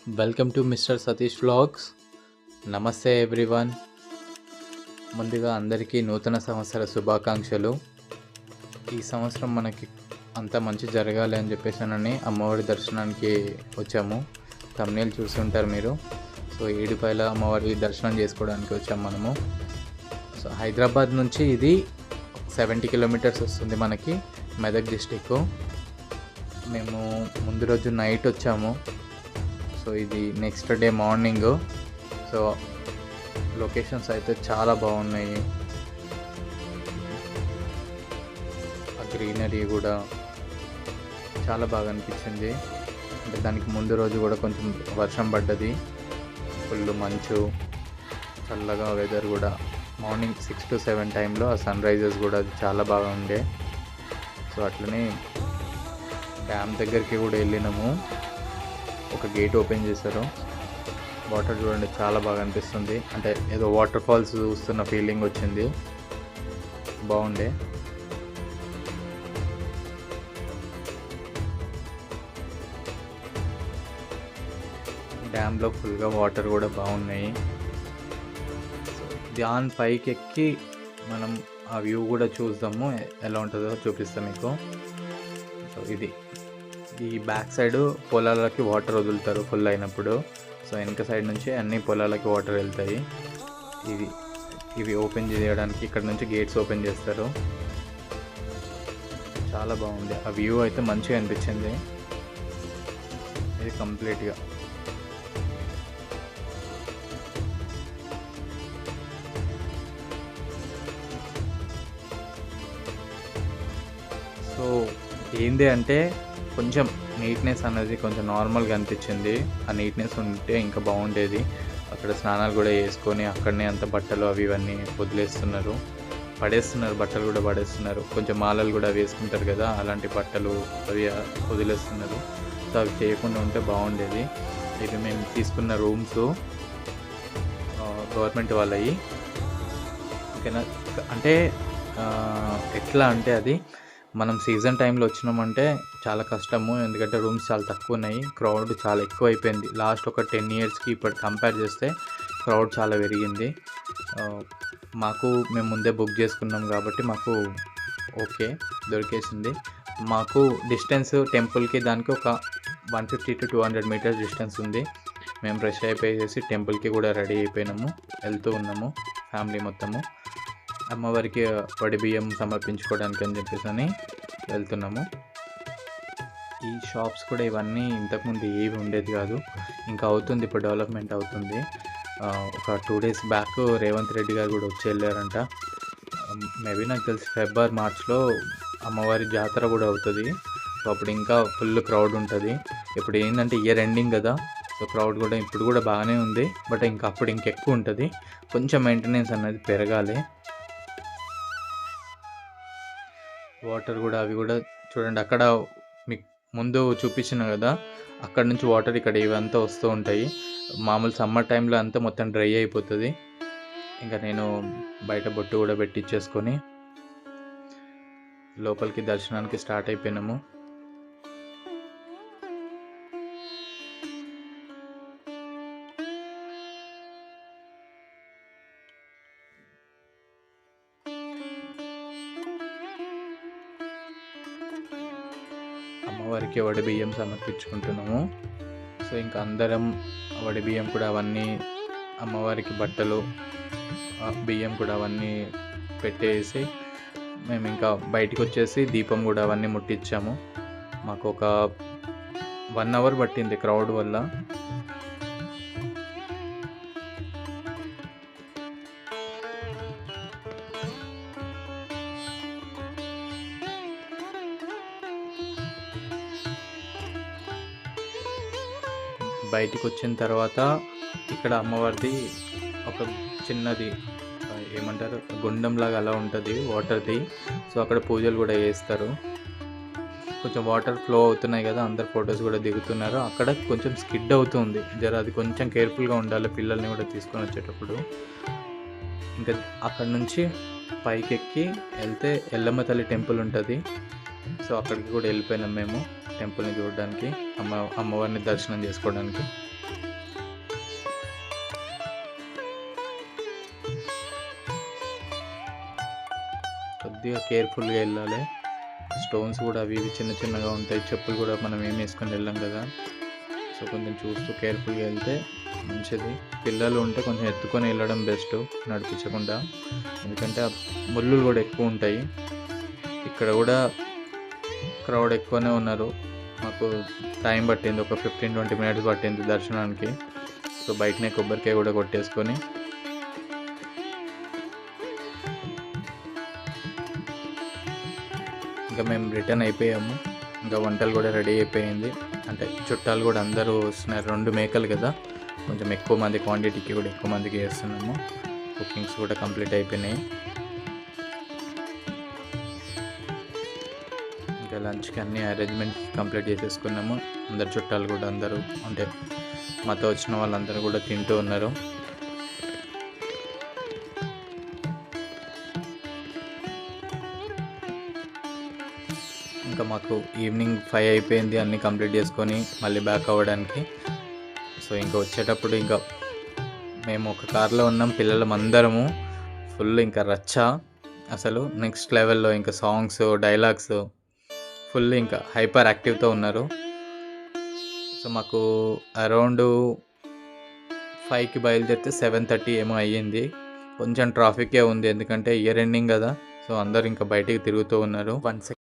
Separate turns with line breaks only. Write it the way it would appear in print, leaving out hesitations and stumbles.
Welcome to mister Satish vlogs. నమస్తే everyone. ముందుగా అందరికీ నూతన సంవత్సర శుభాకాంక్షలు. ఈ సంవత్సరం మనకి అంత మంచి జరగాలి అని చెప్పేసానని అమ్మవారి దర్శనానికి వచ్చాము. థంబ్నెయిల్ చూస్తుంటారు మీరు. సో ఏడుపాయల అమ్మవారి దర్శనం చేసుకోవడానికి వచ్చాము మనము. సో హైదరాబాద్ నుంచి ఇది 70 కిలోమీటర్స్ వస్తుంది మనకి, మెదక్ డిస్టిక్. మేము ముందు రోజు నైట్ వచ్చాము. సో ఇది next day morning. So locations అయితే చాలా బాగున్నాయి. ఆ గ్రీనరీ కూడా చాలా బాగా అనిపించింది. అంటే దానికి ముందు రోజు కూడా కొంచెం వర్షం పడ్డది, ఫుల్ మంచు, చల్లగా వెదర్ కూడా. మార్నింగ్ 6 to 7 టైంలో ఆ సన్ రైజెస్ కూడా అది చాలా బాగా ఉండే. సో అట్లనే డ్యామ్ దగ్గరికి కూడా వెళ్ళినాము. ఒక గేట్ ఓపెన్ చేశారు. వాటర్ చూడండి చాలా బాగా అనిపిస్తుంది. అంటే ఏదో వాటర్ ఫాల్స్ చూస్తున్న ఫీలింగ్ వచ్చింది, బాగుండే. డ్యామ్లో ఫుల్గా వాటర్ కూడా బాగున్నాయి. దాని పైకి ఎక్కి మనం ఆ వ్యూ కూడా చూద్దాము, ఎలా ఉంటుందో చూపిస్తాం మీకు. సో ఇది ఈ బ్యాక్ సైడ్ పొలాలకి వాటర్ వదులుతారు ఫుల్ అయినప్పుడు. సో వెనక సైడ్ నుంచి అన్ని పొలాలకి వాటర్ వెళ్తాయి. ఇవి ఓపెన్ చేయడానికి ఇక్కడ నుంచి గేట్స్ ఓపెన్ చేస్తారు. చాలా బాగుంది. ఆ వ్యూ అయితే మంచిగా అనిపించింది ఇది కంప్లీట్గా. సో ఏంది అంటే కొంచెం నీట్నెస్ అనేది కొంచెం నార్మల్గా అనిపించింది. ఆ నీట్నెస్ ఉంటే ఇంకా బాగుండేది. అక్కడ స్నానాలు కూడా చేసుకొని అక్కడనే అంత బట్టలు అవి ఇవన్నీ పడేస్తున్నారు. బట్టలు కూడా పడేస్తున్నారు. కొంచెం మాలలు కూడా వేసుకుంటారు కదా, అలాంటి బట్టలు అవి వదిలేస్తున్నారు. సో అవి చేయకుండా ఉంటే బాగుండేది. ఇది మేము తీసుకున్న రూమ్స్ గవర్నమెంట్ వాళ్ళవి. ఓకేనా. అంటే ఎట్లా అంటే అది మనం సీజన్ టైంలో వచ్చినామంటే చాలా కష్టము, ఎందుకంటే రూమ్స్ చాలా తక్కువ ఉన్నాయి. క్రౌడ్ చాలా ఎక్కువ అయిపోయింది. లాస్ట్ ఒక 10 yearsకి ఇప్పుడు కంపేర్ చేస్తే క్రౌడ్ చాలా పెరిగింది. మేము ముందే బుక్ చేసుకున్నాం కాబట్టి మాకు ఓకే దొరికేసింది. మాకు డిస్టెన్స్ టెంపుల్కి దానికి ఒక 150 to 200 మీటర్స్ డిస్టెన్స్ ఉంది. మేము ఫ్రెష్ అయిపోయేసి టెంపుల్కి కూడా రెడీ అయిపోయినాము, వెళ్తూ ఉన్నాము ఫ్యామిలీ మొత్తము. అమ్మవారికి వడి బియ్యం సమర్పించుకోవడానికి అని చెప్పేసి అని వెళ్తున్నాము. ఈ షాప్స్ కూడా ఇవన్నీ ఇంతకుముందు ఏవి ఉండేది కాదు, ఇంకా అవుతుంది, ఇప్పుడు డెవలప్మెంట్ అవుతుంది. ఒక 2 days బ్యాక్ రేవంత్ రెడ్డి గారు కూడా వచ్చి వెళ్ళారంట. మేబీ నాకు తెలిసి February, Marchలో అమ్మవారి జాతర కూడా అవుతుంది. సో అప్పుడు ఇంకా ఫుల్ క్రౌడ్ ఉంటుంది. ఇప్పుడు ఏంటంటే ఇయర్ ఎండింగ్ కదా, సో క్రౌడ్ కూడా ఇప్పుడు కూడా బాగానే ఉంది, బట్ ఇంకా అప్పుడు ఇంకెక్కువ ఉంటుంది. కొంచెం మెయింటెనెన్స్ అనేది పెరగాలి. వాటర్ కూడా అవి కూడా చూడండి, అక్కడ మీకు ముందు చూపించిన కదా, అక్కడ నుంచి వాటర్ ఇక్కడ ఇవంతా వస్తూ ఉంటాయి. మామూలు సమ్మర్ టైంలో అంతా మొత్తం డ్రై అయిపోతుంది. ఇంకా నేను బయట బొట్టు కూడా పెట్టించేసుకొని లోపలికి దర్శనానికి స్టార్ట్ అయిపోయినాము. అమ్మవారికి వడి బియ్యం సమర్పించుకుంటున్నాము. సో ఇంకా అందరం వడి బియ్యం కూడా అవన్నీ అమ్మవారికి బట్టలు బియ్యం కూడా అవన్నీ పెట్టేసి మేము ఇంకా బయటికి వచ్చేసి దీపం కూడా అవన్నీ ముట్టించాము. మాకు ఒక 1 hour పట్టింది క్రౌడ్ వల్ల. బయటికి వచ్చిన తర్వాత ఇక్కడ అమ్మవారిది ఒక చిన్నది ఏమంటారు గుండంలాగా అలా ఉంటుంది వాటర్ది. సో అక్కడ పూజలు కూడా చేస్తారు. కొంచెం వాటర్ ఫ్లో అవుతున్నాయి కదా, అందరు ఫొటోస్ కూడా దిగుతున్నారు. అక్కడ కొంచెం స్కిడ్ అవుతుంది, అది కొంచెం కేర్ఫుల్గా ఉండాలి పిల్లల్ని కూడా తీసుకొని వచ్చేటప్పుడు. ఇంకా అక్కడ నుంచి పైకి ఎక్కి వెళ్తే ఎల్లమ్మ తల్లి టెంపుల్ ఉంటుంది. సో అక్కడికి కూడా వెళ్ళిపోయినాం మేము టెంపుల్ని చూడడానికి, అమ్మవారిని దర్శనం చేసుకోవడానికి. కొద్దిగా కేర్ఫుల్గా వెళ్ళాలి. స్టోన్స్ కూడా అవి ఇవి చిన్న చిన్నగా ఉంటాయి. చెప్పులు కూడా మనం ఏం వేసుకొని వెళ్ళాం కదా. సో కొంచెం చూస్తూ కేర్ఫుల్గా వెళ్తే మంచిది. పిల్లలు ఉంటే కొంచెం ఎత్తుకొని వెళ్ళడం బెస్ట్, నడిపించకుండా. ఎందుకంటే ఆ ముళ్ళులు కూడా ఎక్కువ ఉంటాయి. ఇక్కడ కూడా క్రౌడ్ ఎక్కువనే ఉన్నారు. మాకు టైం పట్టింది, ఒక 15-20 మినిట్స్ పట్టింది దర్శనానికి. సో బయటనే కొబ్బరికాయ కూడా కొట్టేసుకొని ఇంకా మేము రిటర్న్ అయిపోయాము. ఇంకా వంటలు కూడా రెడీ అయిపోయింది. అంటే చుట్టాలు కూడా అందరూ వస్తున్నారు. 2 మేకలు కదా, కొంచెం ఎక్కువ మంది క్వాంటిటీకి కూడా ఎక్కువ మందికి చేస్తున్నాము. కుకింగ్స్ కూడా కంప్లీట్ అయిపోయినాయి. ఇంకా లంచ్కి అన్ని అరేంజ్మెంట్స్ కంప్లీట్ చేసేసుకున్నాము. అందరు చుట్టాలు కూడా అందరూ అంటే మాతో వచ్చిన వాళ్ళందరూ కూడా తింటూ ఉన్నారు. ఇంకా మాకు ఈవినింగ్ 5 అయిపోయింది అన్నీ కంప్లీట్ చేసుకొని మళ్ళీ బ్యాక్ అవ్వడానికి. సో ఇంకా వచ్చేటప్పుడు ఇంకా మేము ఒక కార్లో ఉన్నాం, పిల్లలం అందరము. ఫుల్ ఇంకా రచ్చ, అసలు నెక్స్ట్ లెవెల్లో. ఇంకా సాంగ్స్, డైలాగ్స్ ఫుల్ ఇంకా హైపర్ యాక్టివ్తో ఉన్నారు. సో మాకు అరౌండ్ 5కి బయలుదేరితే 7:30 ఏమో అయ్యింది. కొంచెం ట్రాఫికే ఉంది, ఎందుకంటే ఇయర్ ఎండింగ్ కదా. సో అందరు ఇంకా బయటికి తిరుగుతూ ఉన్నారు. 1 సెకండ్